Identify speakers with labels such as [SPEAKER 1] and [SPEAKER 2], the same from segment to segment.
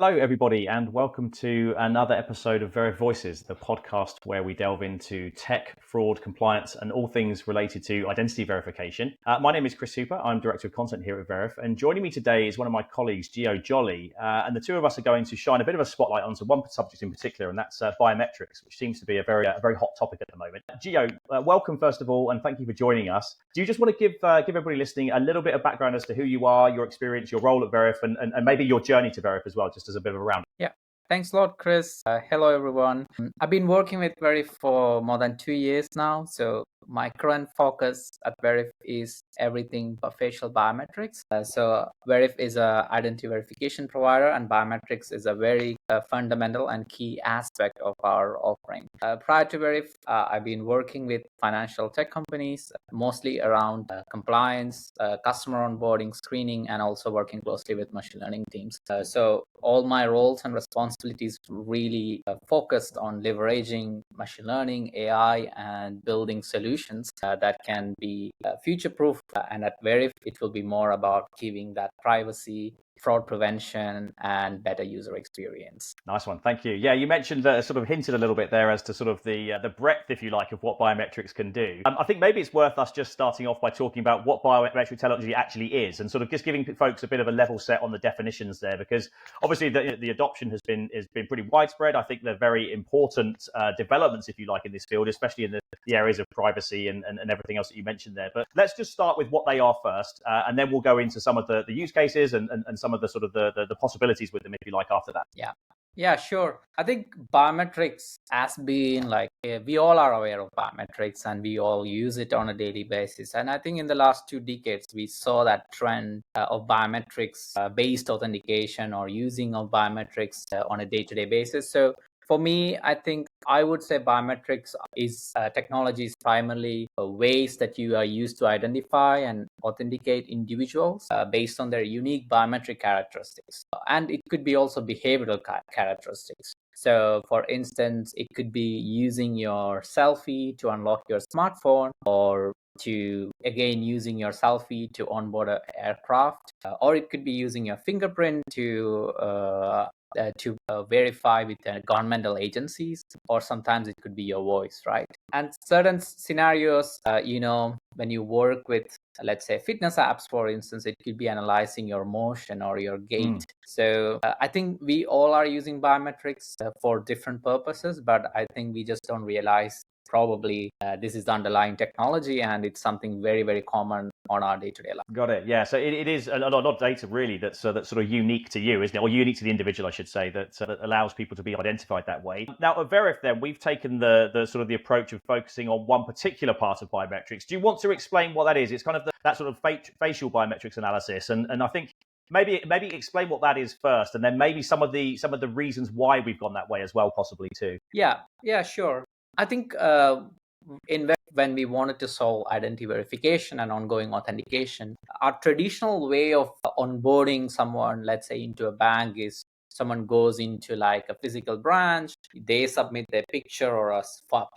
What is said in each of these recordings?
[SPEAKER 1] Hello, everybody, and welcome to another episode of Veriff Voices, the podcast where we delve into tech, fraud, compliance, and all things related to identity verification. My name is Chris Hooper. I'm Director of Content here at Veriff, and joining me today is one of my colleagues, Geo Jolly, and the two of us are going to shine a bit of a spotlight onto one subject in particular, and that's biometrics, which seems to be a very hot topic at the moment. Geo, welcome first of all, and thank you for joining us. Do you just want to give everybody listening a little bit of background as to who you are, your experience, your role at Veriff, and maybe your journey to Veriff as well, just as a bit of a round?
[SPEAKER 2] Yeah, thanks a lot, Chris. Hello, everyone. I've been working with Veriff for more than 2 years now. So my current focus at Veriff is everything but facial biometrics. So Veriff is an identity verification provider, and biometrics is a very fundamental and key aspect of our offering. Prior to Veriff, I've been working with financial tech companies, mostly around compliance, customer onboarding, screening, and also working closely with machine learning teams. So all my roles and responsibilities really focused on leveraging machine learning, AI, and building solutions that can be future-proof. And at Veriff, it will be more about giving that privacy, fraud prevention, and better user experience.
[SPEAKER 1] Nice one, thank you. Yeah, you mentioned sort of hinted a little bit there as to sort of the breadth, if you like, of what biometrics can do. I think maybe it's worth us just starting off by talking about what biometric technology actually is, and sort of just giving folks a bit of a level set on the definitions there, because obviously the adoption has been pretty widespread. I think they're very important developments, if you like, in this field, especially in the areas of privacy and everything else that you mentioned there. But let's just start with what they are first, and then we'll go into some of the use cases and some of the sort of the possibilities with them, if you like, after that.
[SPEAKER 2] Yeah, sure. I think biometrics has been we all are aware of biometrics and we all use it on a daily basis. And I think in the last 2 decades, we saw that trend of biometrics based authentication or using of biometrics on a day-to-day basis. So for me, I think I would say biometrics is technology is primarily ways that you are used to identify and authenticate individuals based on their unique biometric characteristics. And it could be also behavioral characteristics. So for instance, it could be using your selfie to unlock your smartphone, or again using your selfie to onboard an aircraft, or it could be using your fingerprint to verify with governmental agencies, or sometimes it could be your voice, right? And certain scenarios, when you work with, let's say, fitness apps, for instance, it could be analyzing your motion or your gait. So I think we all are using biometrics for different purposes, but I think we just don't realize probably this is the underlying technology, and it's something very, very common on our day-to-day life.
[SPEAKER 1] Got it. Yeah. So it is a lot of data really that's sort of unique to you, isn't it? Or unique to the individual, I should say, that allows people to be identified that way. Now, at Veriff, then, we've taken the sort of the approach of focusing on one particular part of biometrics. Do you want to explain what that is? It's kind of that sort of facial biometrics analysis, and I think maybe explain what that is first, and then maybe some of the reasons why we've gone that way as well, possibly too.
[SPEAKER 2] Yeah, sure. I think when we wanted to solve identity verification and ongoing authentication, our traditional way of onboarding someone, let's say, into a bank is someone goes into like a physical branch, they submit their picture or a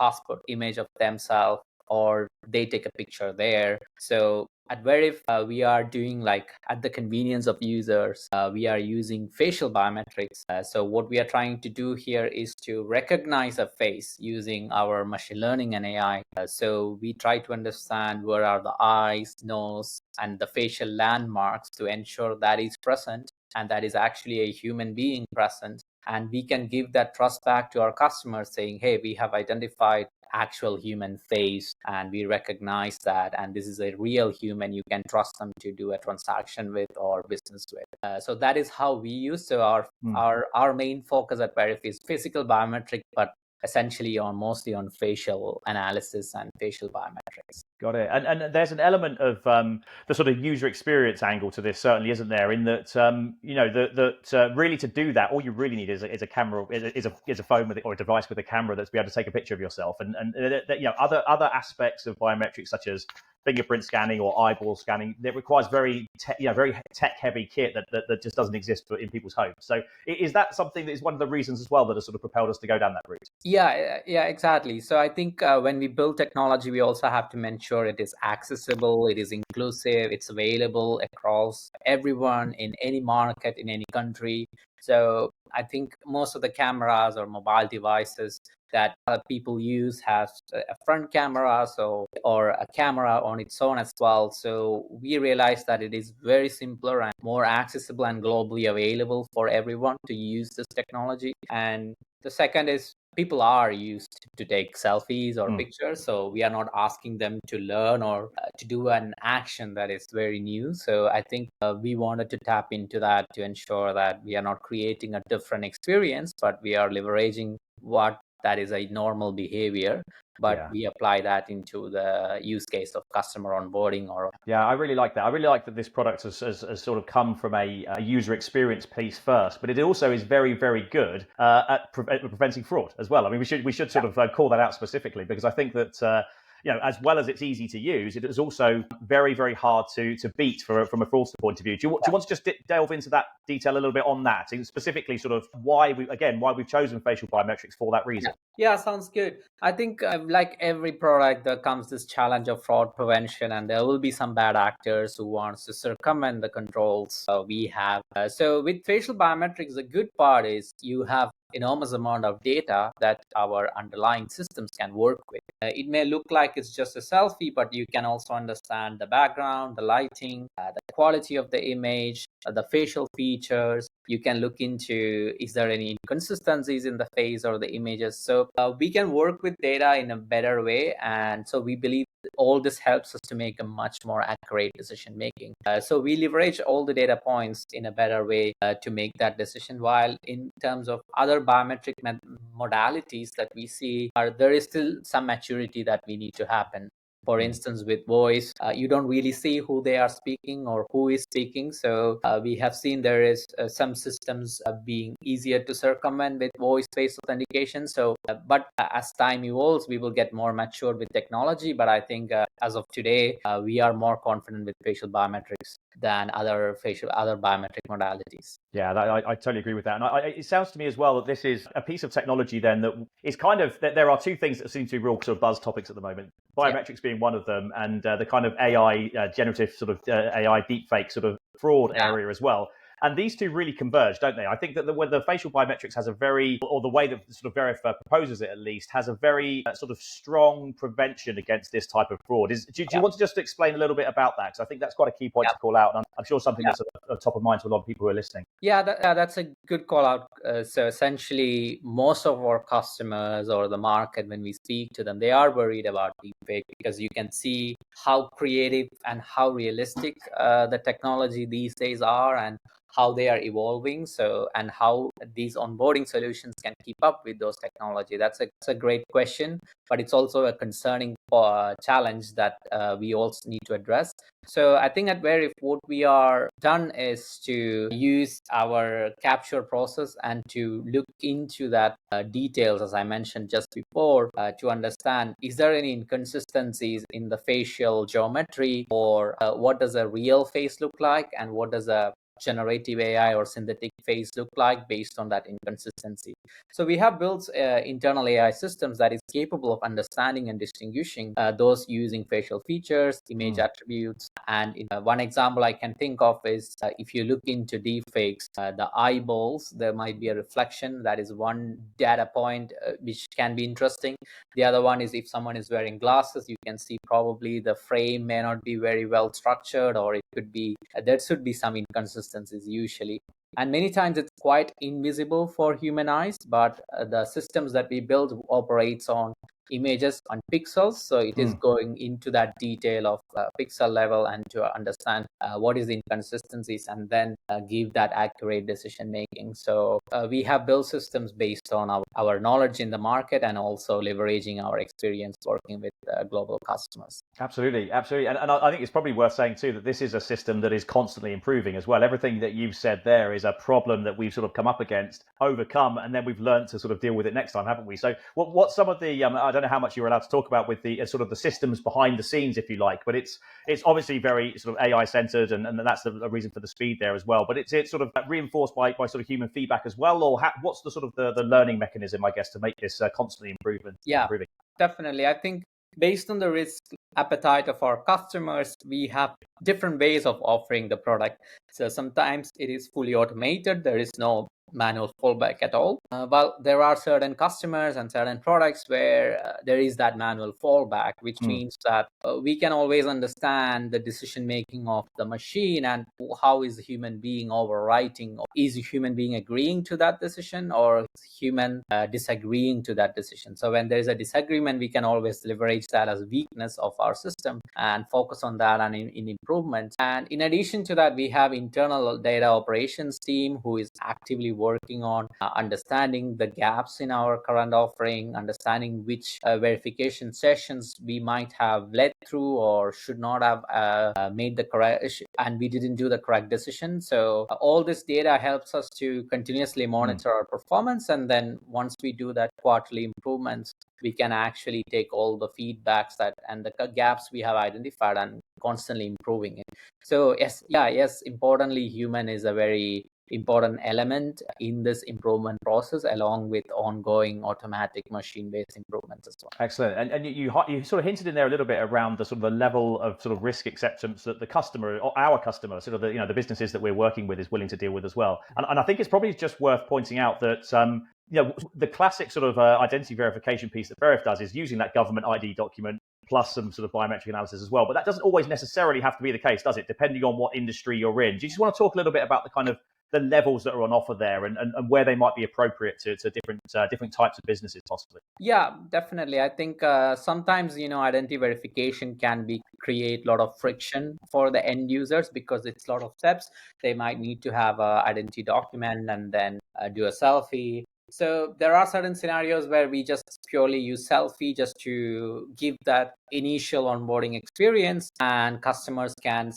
[SPEAKER 2] passport image of themselves, or they take a picture there. So at Veriff, we are doing like at the convenience of users, we are using facial biometrics. So what we are trying to do here is to recognize a face using our machine learning and AI. So we try to understand where are the eyes, nose, and the facial landmarks to ensure that is present and that is actually a human being present. And we can give that trust back to our customers saying, hey, we have identified actual human face and we recognize that, and this is a real human you can trust them to do a transaction with or business with. So that is how we use. So our main focus at Veriff is physical biometric, but essentially mostly on facial analysis and facial biometrics.
[SPEAKER 1] Got it. And there's an element of the sort of user experience angle to this, certainly, isn't there? In that, really to do that, all you really need is a camera, is a phone with it, or a device with a camera that's be able to take a picture of yourself. And other aspects of biometrics, such as fingerprint scanning or eyeball scanning, that requires very tech heavy kit that just doesn't exist in people's homes. So is that something that is one of the reasons as well that has sort of propelled us to go down that route?
[SPEAKER 2] Yeah, exactly. So I think when we build technology, we also have to ensure it is accessible, it is inclusive, it's available across everyone in any market, in any country. So I think most of the cameras or mobile devices that people use has a front camera, or a camera on its own as well. So we realized that it is very simpler and more accessible and globally available for everyone to use this technology. And the second is, people are used to take selfies or pictures, so we are not asking them to learn or to do an action that is very new. So I think we wanted to tap into that to ensure that we are not creating a different experience, but we are leveraging what that is a normal behavior, but we apply that into the use case of customer onboarding.
[SPEAKER 1] Yeah, I really like that. I really like that this product has sort of come from a user experience piece first, but it also is very, very good at preventing fraud as well. I mean, we should sort of call that out specifically, because I think that as well as it's easy to use, it is also very, very hard to beat from a fraudster point of view. Do you want to just delve into that detail a little bit on that, specifically sort of why we've chosen facial biometrics for that reason?
[SPEAKER 2] Yeah, sounds good. I think like every product, there comes this challenge of fraud prevention, and there will be some bad actors who wants to circumvent the controls we have. So with facial biometrics, the good part is you have enormous amount of data that our underlying systems can work with. It may look like it's just a selfie, but you can also understand the background, the lighting, the quality of the image, the facial features. You can look into, is there any inconsistencies in the face or the images? So we can work with data in a better way. And so we believe all this helps us to make a much more accurate decision making. So we leverage all the data points in a better way to make that decision. While in terms of other biometric modalities that we see, there is still some maturity that we need to happen. For instance, with voice, you don't really see who they are speaking or who is speaking. So we have seen there is some systems being easier to circumvent with voice-based authentication. So, but as time evolves, we will get more mature with technology. But I think as of today, we are more confident with facial biometrics than other biometric modalities.
[SPEAKER 1] Yeah, I totally agree with that. And it sounds to me as well that this is a piece of technology then that is kind of, that there are two things that seem to be real sort of buzz topics at the moment. Biometrics being one of them, and the kind of AI, generative sort of AI deepfake sort of fraud area as well. And these two really converge, don't they? I think that the facial biometrics has a very, or the way that sort of Veriff proposes it at least, has a very sort of strong prevention against this type of fraud. Do you want to just explain a little bit about that? Because I think that's quite a key point to call out. And I'm sure something that's top of mind to a lot of people who are listening.
[SPEAKER 2] Yeah, that's a good call out. So essentially, most of our customers or the market, when we speak to them, they are worried about deepfake, because you can see how creative and how realistic the technology these days are, and how they are evolving. So, and how these onboarding solutions can keep up with those technology. That's a great question, but it's also a concerning challenge that we also need to address. So I think at Veriff, what we are done is to use our capture process and to look into that details, as I mentioned just before, to understand, is there any inconsistencies in the facial geometry, or what does a real face look like, and what does a generative AI or synthetic face look like based on that inconsistency. So we have built internal AI systems that is capable of understanding and distinguishing those using facial features, image attributes. And one example I can think of is if you look into deepfakes, the eyeballs, there might be a reflection. That is one data point which can be interesting. The other one is if someone is wearing glasses, you can see probably the frame may not be very well structured, or it could be, there should be some inconsistencies usually. And many times it's quite invisible for human eyes, but the systems that we build operates on images on pixels. So it is going into that detail of pixel level, and to understand what is the inconsistencies, and then give that accurate decision making. So we have built systems based on our knowledge in the market, and also leveraging our experience working with global customers.
[SPEAKER 1] Absolutely. And I think it's probably worth saying too that this is a system that is constantly improving as well. Everything that you've said there is a problem that we've sort of come up against, overcome, and then we've learned to sort of deal with it next time, haven't we? So what's some of the, I don't know how much you're allowed to talk about with the sort of the systems behind the scenes, if you like, but it's obviously very sort of AI centered, and that's the reason for the speed there as well. But it's sort of reinforced by sort of human feedback as well, or what's the sort of the learning mechanism, I guess, to make this constantly improving?
[SPEAKER 2] Definitely. I think based on the risk appetite of our customers, we have different ways of offering the product. So sometimes it is fully automated. There is no manual fallback at all. Well, there are certain customers and certain products where there is that manual fallback, which means that we can always understand the decision making of the machine and how is the human being overwriting, or is a human being agreeing to that decision, or is human disagreeing to that decision. So when there is a disagreement, we can always leverage that as weakness of our system and focus on that and in improvements. And in addition to that, we have internal data operations team who is actively working on understanding the gaps in our current offering, understanding which verification sessions we might have led through or should not have made the correct, and we didn't do the correct decision. So all this data helps us to continuously monitor our performance, and then once we do that quarterly improvements, we can actually take all the feedbacks that and the gaps we have identified and constantly improving it. So yes, importantly, human is a very important element in this improvement process, along with ongoing automatic machine-based improvements as well.
[SPEAKER 1] Excellent. And you sort of hinted in there a little bit around the sort of the level of sort of risk acceptance that the customer, or our customer, sort of the businesses that we're working with, is willing to deal with as well. And I think it's probably just worth pointing out that the classic sort of identity verification piece that Veriff does is using that government ID document plus some sort of biometric analysis as well. But that doesn't always necessarily have to be the case, does it? Depending on what industry you're in. Do you just want to talk a little bit about the kind of the levels that are on offer there and where they might be appropriate to different types of businesses possibly?
[SPEAKER 2] Yeah, definitely. I think sometimes, identity verification can create a lot of friction for the end users because it's a lot of steps. They might need to have an identity document and then do a selfie. So there are certain scenarios where we just purely use selfie just to give that initial onboarding experience, and customers and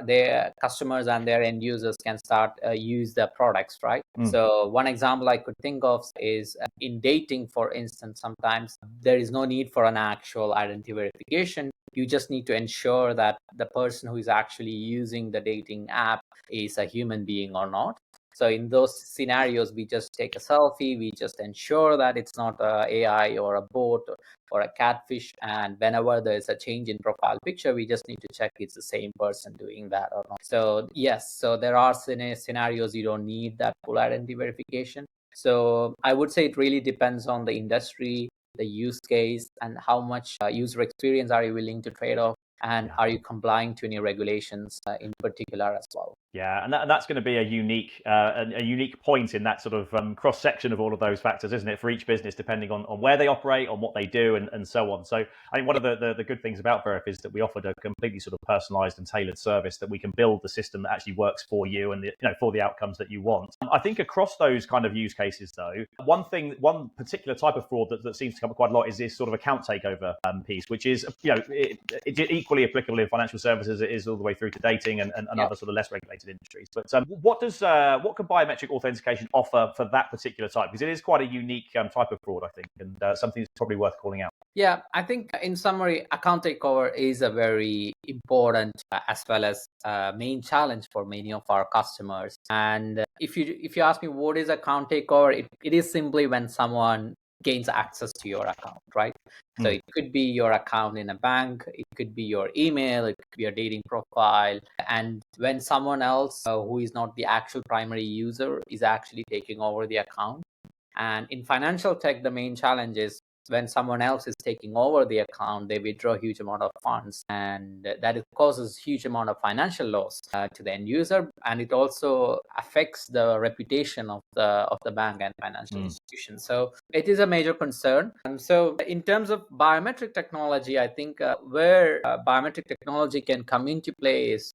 [SPEAKER 2] their end users can start use the products, right? So one example I could think of is in dating, for instance. Sometimes there is no need for an actual identity verification. You just need to ensure that the person who is actually using the dating app is a human being or not. So in those scenarios, we just take a selfie, we just ensure that it's not a AI or a bot or a catfish. And whenever there's a change in profile picture, we just need to check it's the same person doing that or not. So yes, so there are scenarios you don't need that full identity verification. So I would say it really depends on the industry, the use case, and how much user experience are you willing to trade off, and are you complying to any regulations in particular as well.
[SPEAKER 1] Yeah, and that's going to be a unique point in that sort of cross section of all of those factors, isn't it, for each business, depending on where they operate, on what they do, and so on. So I think one of the good things about Veriff is that we offered a completely sort of personalized and tailored service that we can build the system that actually works for you and for the outcomes that you want. I think across those kind of use cases, though, one particular type of fraud that seems to come up quite a lot is this sort of account takeover piece, which is it's equally applicable in financial services as it is all the way through to dating and other sort of less regulated industries. But what can biometric authentication offer for that particular type? Because it is quite a unique type of fraud, I think, and something that's probably worth calling out.
[SPEAKER 2] Yeah, I think in summary, account takeover is a very important as well as main challenge for many of our customers. And if you ask me what is account takeover, it is simply when someone gains access to your account, right? So it could be your account in a bank, it could be your email, it could be your dating profile. And when someone else who is not the actual primary user is actually taking over the account. And in financial tech, the main challenge is when someone else is taking over the account, they withdraw a huge amount of funds, and that causes huge amount of financial loss to the end user, and it also affects the reputation of the bank and financial institution. So it is a major concern. And so in terms of biometric technology, I think where biometric technology can come into play is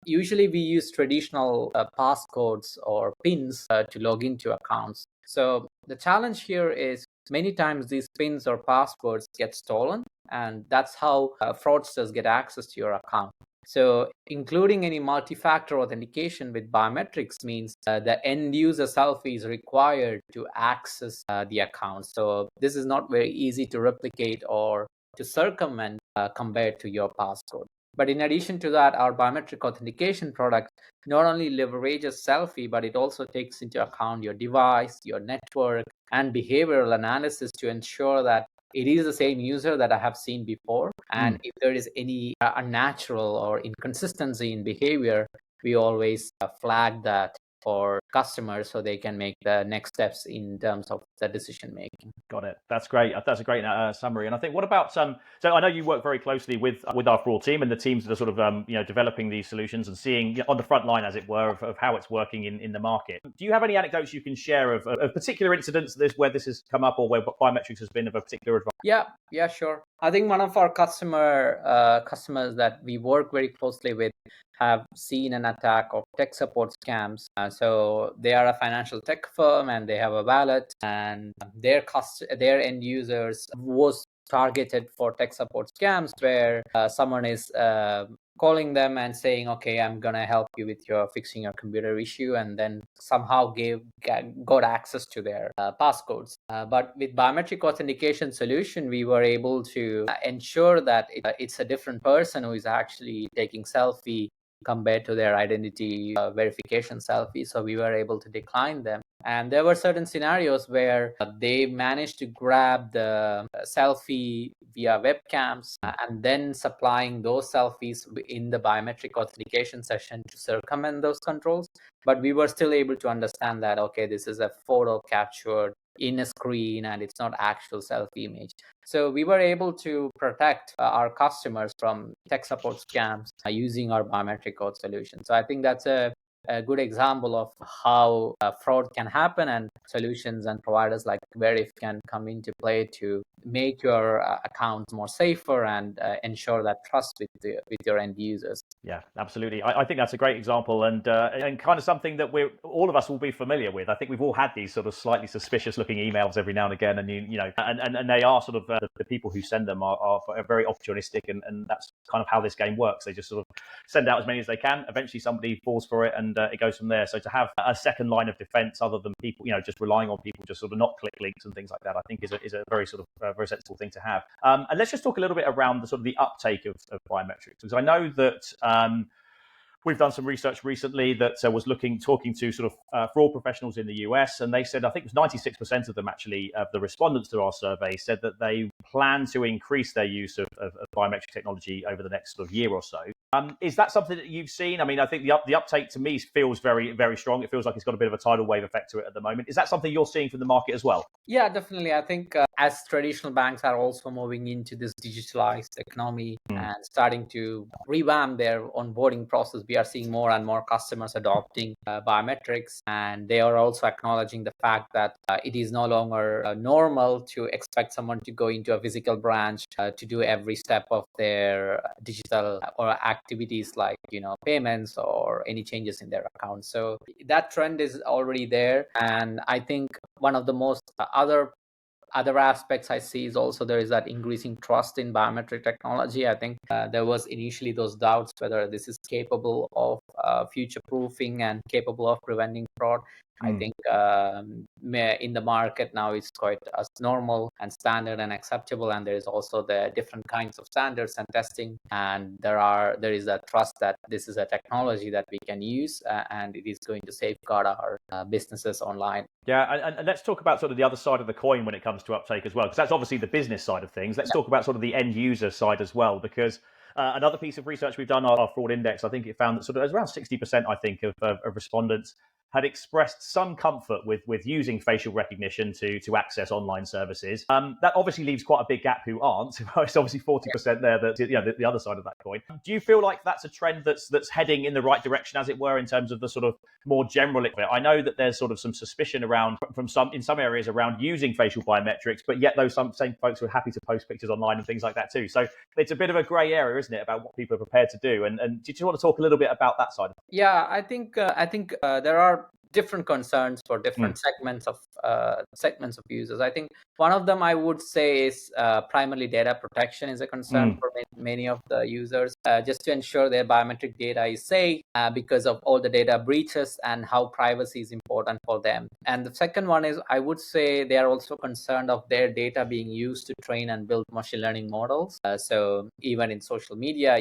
[SPEAKER 2] usually we use traditional passcodes or pins to log into accounts. So the challenge here is many times these pins or passwords get stolen, and that's how fraudsters get access to your account. So including any multi-factor authentication with biometrics means the end user selfie is required to access the account. So this is not very easy to replicate or to circumvent compared to your passcode. But in addition to that, our biometric authentication product not only leverages selfie, but it also takes into account your device, your network, and behavioral analysis to ensure that it is the same user that I have seen before. And if there is any unnatural or inconsistency in behavior, we always flag that for customers so they can make the next steps in terms of the decision making.
[SPEAKER 1] Got it. That's great. That's a great summary. And I think, what about so I know you work very closely with our fraud team and the teams that are sort of developing these solutions and seeing on the front line, as it were, of how it's working in the market. Do you have any anecdotes you can share of particular incidents where this has come up, or where biometrics has been of a particular advantage?
[SPEAKER 2] Yeah, sure. I think one of our customers that we work very closely with have seen an attack of tech support scams. So they are a financial tech firm and they have a wallet, and their end users was targeted for tech support scams where someone is calling them and saying, okay, I'm gonna help you with your fixing your computer issue, and then somehow got access to their passcodes. But with biometric authentication solution, we were able to ensure that it's a different person who is actually taking selfie compared to their identity verification selfie. So we were able to decline them. And there were certain scenarios where they managed to grab the selfie via webcams and then supplying those selfies in the biometric authentication session to circumvent those controls. But we were still able to understand that, okay, this is a photo captured in a screen and it's not actual selfie image. So we were able to protect our customers from tech support scams using our biometric code solution. So I think that's a good example of how fraud can happen, and solutions and providers like Veriff can come into play to make your accounts more safer and ensure that trust with your end users.
[SPEAKER 1] Yeah, absolutely. I think that's a great example, and kind of something that all of us will be familiar with. I think we've all had these sort of slightly suspicious-looking emails every now and again, and and they are sort of the people who send them are very opportunistic, and that's kind of how this game works. They just sort of send out as many as they can. Eventually, somebody falls for it, and it goes from there. So to have a second line of defense other than people, just relying on people just sort of not click links and things like that, I think is a very sort of very sensible thing to have. And let's just talk a little bit around the sort of the uptake of biometrics, because I know that we've done some research recently that was talking to sort of fraud professionals in the US, and they said, I think it was 96% of them actually, of the respondents to our survey, said that they plan to increase their use of biometric technology over the next sort of year or so. Is that something that you've seen? I mean, I think the uptake to me feels very, very strong. It feels like it's got a bit of a tidal wave effect to it at the moment. Is that something you're seeing from the market as well?
[SPEAKER 2] Yeah, definitely. I think as traditional banks are also moving into this digitalized economy and starting to revamp their onboarding process, we are seeing more and more customers adopting biometrics, and they are also acknowledging the fact that it is no longer normal to expect someone to go into a physical branch to do every step of their digital or activities like payments or any changes in their account. So that trend is already there, and I think one of the most other aspects I see is also there is that increasing trust in biometric technology. I think there was initially those doubts whether this is capable of future proofing and capable of preventing fraud. I think in the market now it's quite as normal and standard and acceptable, and there is also the different kinds of standards and testing, and there is that trust that this is a technology that we can use and it is going to safeguard our businesses online.
[SPEAKER 1] Yeah, and let's talk about sort of the other side of the coin when it comes to uptake as well, because that's obviously the business side of things. Let's talk about sort of the end user side as well, because another piece of research we've done, our fraud index, I think it found that sort of around 60%, I think, of respondents had expressed some comfort with using facial recognition to access online services. That obviously leaves quite a big gap who aren't. It's obviously 40% there, that the other side of that coin. Do you feel like that's a trend that's heading in the right direction, as it were, in terms of the sort of more general? I know that there's sort of some suspicion around in some areas around using facial biometrics, but yet those same folks are happy to post pictures online and things like that too. So it's a bit of a grey area, isn't it, about what people are prepared to do? And do you just want to talk a little bit about that side?
[SPEAKER 2] Yeah, I think there are different concerns for different segments of users. I think one of them I would say is primarily data protection is a concern for many of the users, just to ensure their biometric data is safe because of all the data breaches and how privacy is important for them. And the second one is, I would say they are also concerned of their data being used to train and build machine learning models. So even in social media,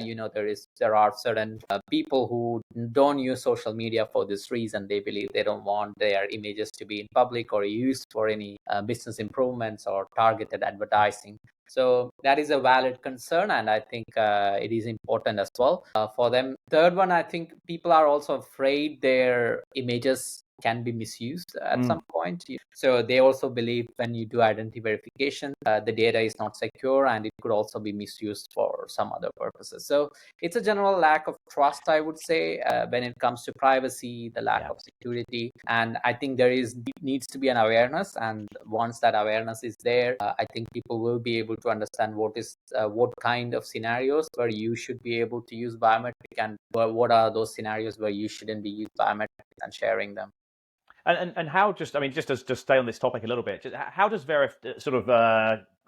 [SPEAKER 2] there are certain people who don't use social media for this reason. They believe They don't want their images to be in public or used for any business improvements or targeted advertising. So that is a valid concern, and I think it is important as well for them. Third one, I think people are also afraid their images can be misused at some point. So they also believe when you do identity verification, the data is not secure and it could also be misused for some other purposes. So it's a general lack of trust, I would say, when it comes to privacy, the lack of security. And I think there needs to be an awareness. And once that awareness is there, I think people will be able to understand what kind of scenarios where you should be able to use biometric and what are those scenarios where you shouldn't be using biometrics and sharing them.
[SPEAKER 1] And how, just to stay on this topic a little bit, how does Veriff sort of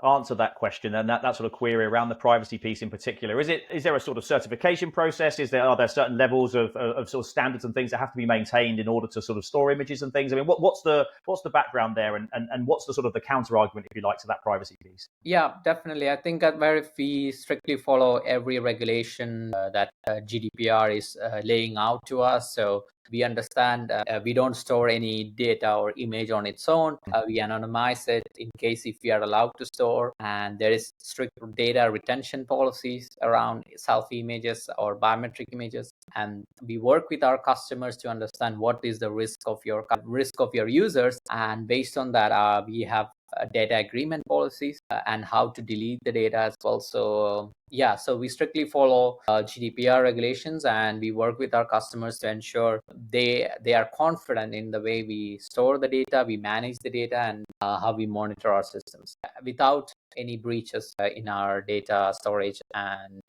[SPEAKER 1] answer that question and that sort of query around the privacy piece in particular? Is there a sort of certification process? Are there certain levels of sort of standards and things that have to be maintained in order to sort of store images and things? I mean, what's the background there, and what's the sort of the counter argument, if you like, to that privacy piece?
[SPEAKER 2] Yeah, definitely. I think at Veriff we strictly follow every regulation that GDPR is laying out to us. So we understand we don't store any data or image on its own. We anonymize it in case if we are allowed to store, and there is strict data retention policies around selfie images or biometric images. And we work with our customers to understand what is the risk of your users, and based on that, we have data agreement policies and how to delete the data as well. So so we strictly follow GDPR regulations, and we work with our customers to ensure they are confident in the way we store the data, we manage the data, and how we monitor our systems without any breaches in our data storage and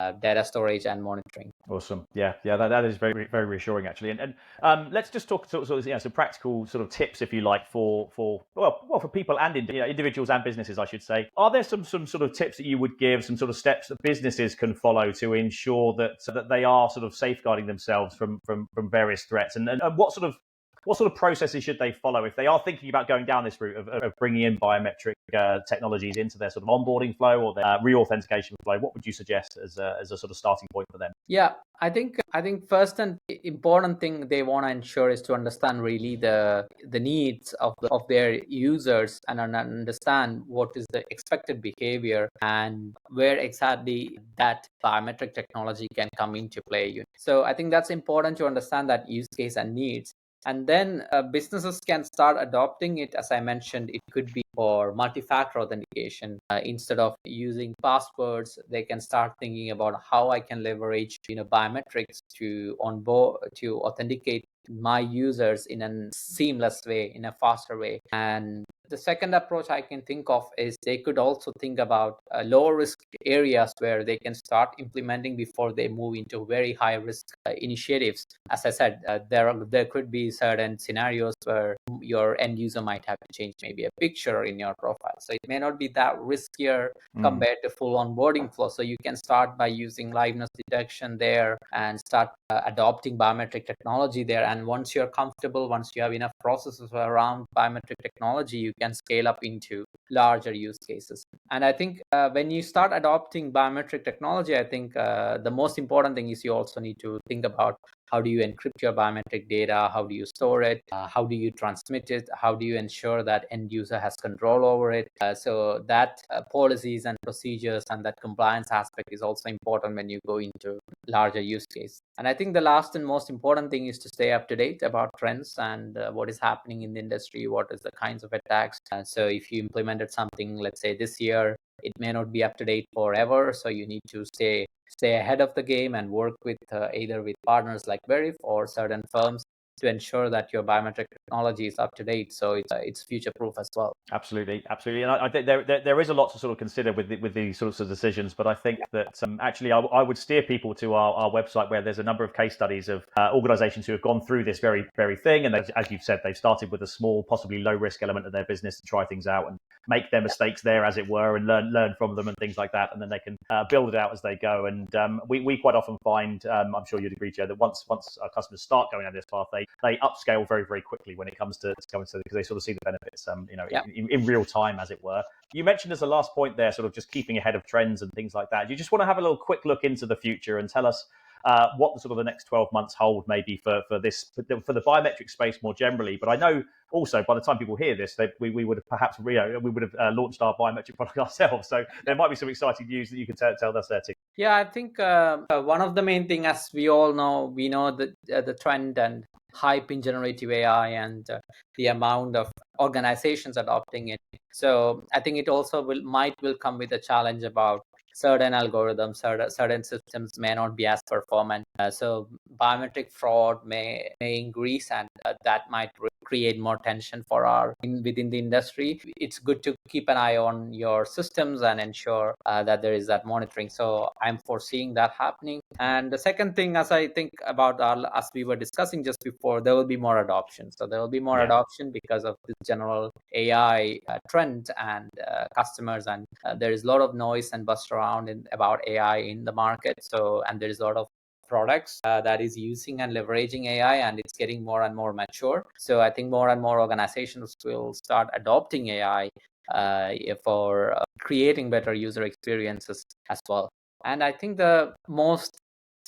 [SPEAKER 2] monitoring.
[SPEAKER 1] Awesome. Yeah, that is very, very reassuring, actually. And let's just talk sort of some practical sort of tips, if you like, for people and individuals and businesses, I should say. Are there some sort of tips that you would give, some sort of steps that businesses can follow to ensure that they are sort of safeguarding themselves from various threats? And what sort of processes should they follow if they are thinking about going down this route of bringing in biometric technologies into their sort of onboarding flow or their re-authentication flow? What would you suggest as a sort of starting point for them?
[SPEAKER 2] Yeah, I think first and important thing they want to ensure is to understand really the needs of their users and understand what is the expected behavior and where exactly that biometric technology can come into play. So I think that's important to understand that use case and needs. And then businesses can start adopting it. As I mentioned, it could be for multi-factor authentication. Instead of using passwords, they can start thinking about how I can leverage biometrics to authenticate my users in a seamless way, in a faster way. And the second approach I can think of is they could also think about low risk areas where they can start implementing before they move into very high risk initiatives. As I said, there could be certain scenarios where your end user might have to change maybe a picture in your profile. So it may not be that riskier compared to full onboarding flow. So you can start by using liveness detection there and start adopting biometric technology there. And once you're comfortable, once you have enough processes around biometric technology, you can scale up into larger use cases. And I think when you start adopting biometric technology, I think the most important thing is you also need to think about how do you encrypt your biometric data, how do you store it, how do you transmit it, how do you ensure that end user has control over it. So that policies and procedures and that compliance aspect is also important when you go into larger use case. And I think the last and most important thing is to stay up to date about trends and what is happening in the industry, what is the kinds of attacks. So if you implemented something, let's say this year, it may not be up to date forever. So you need to stay ahead of the game and work with either with partners like Veriff or certain firms to ensure that your biometric technology is up to date, so it's future proof as well.
[SPEAKER 1] Absolutely. And I think there is a lot to sort of consider with these sorts of decisions. But I think that actually I would steer people to our website, where there's a number of case studies of organizations who have gone through this very thing. And as you've said, they've started with a small, possibly low risk element of their business to try things out and make their mistakes there, as it were, and learn from them and things like that. And then they can build it out as they go. And we quite often find, I'm sure you'd agree, Joe, that once our customers start going down this path, they upscale very, very quickly when it comes to because they sort of see the benefits, in real time, as it were. You mentioned as a last point there, sort of just keeping ahead of trends and things like that. You just want to have a little quick look into the future and tell us what the sort of the next 12 months hold maybe for the biometric space more generally. But I know also by the time people hear this, we would have perhaps we would have launched our biometric product ourselves. So there might be some exciting news that you can tell us there too.
[SPEAKER 2] Yeah, I think one of the main thing, as we all know, we know the trend and hype in generative AI and the amount of organizations adopting it. So I think it also will come with a challenge about certain algorithms, certain systems may not be as performant. So biometric fraud may increase, and that might create more tension for within the industry. It's good to keep an eye on your systems and ensure that there is that monitoring. So I'm foreseeing that happening. And the second thing, as I think about as we were discussing just before, there will be more adoption. So there will be more adoption because of the general AI trend and customers, and there is a lot of noise and buzz around about AI in the market. So, and there is a lot of products that is using and leveraging AI, and it's getting more and more mature. So I think more and more organizations will start adopting AI for creating better user experiences as well. And I think the most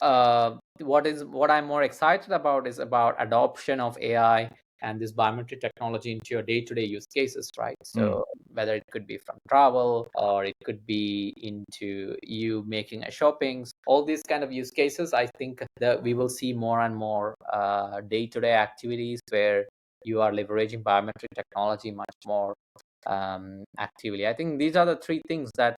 [SPEAKER 2] what I'm more excited about is about adoption of AI and this biometric technology into your day-to-day use cases, right? So whether it could be from travel, or it could be into you making a shopping, all these kind of use cases, I think that we will see more and more day-to-day activities where you are leveraging biometric technology much more actively. I think these are the three things that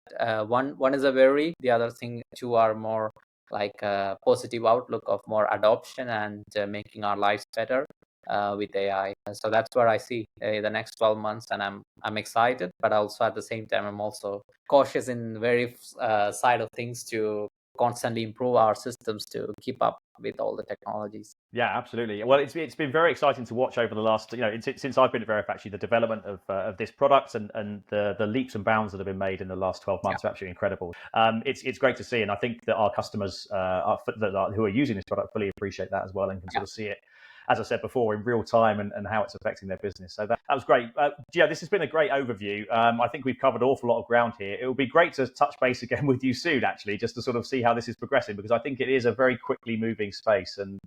[SPEAKER 2] one is a worry, the other thing two are more like a positive outlook of more adoption and making our lives better with AI. So that's where I see the next 12 months, and I'm excited, but also at the same time I'm also cautious in very side of things to constantly improve our systems to keep up with all the technologies.
[SPEAKER 1] Yeah, absolutely. Well, it's been very exciting to watch over the last, since I've been at Veriff, actually, the development of this product and the leaps and bounds that have been made in the last 12 months are absolutely incredible. It's great to see, and I think that our customers who are using this product fully appreciate that as well, and can sort of see it, as I said before, in real time and how it's affecting their business. So that was great. Gio, this has been a great overview. I think we've covered an awful lot of ground here. It will be great to touch base again with you soon, actually, just to sort of see how this is progressing, because I think it is a very quickly moving space, and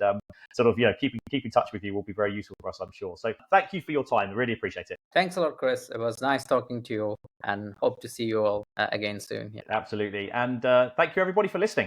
[SPEAKER 1] sort of, keeping in touch with you will be very useful for us, I'm sure. So thank you for your time. I really appreciate it.
[SPEAKER 2] Thanks a lot, Chris. It was nice talking to you, and hope to see you all again soon. Yeah.
[SPEAKER 1] Absolutely. And thank you, everybody, for listening.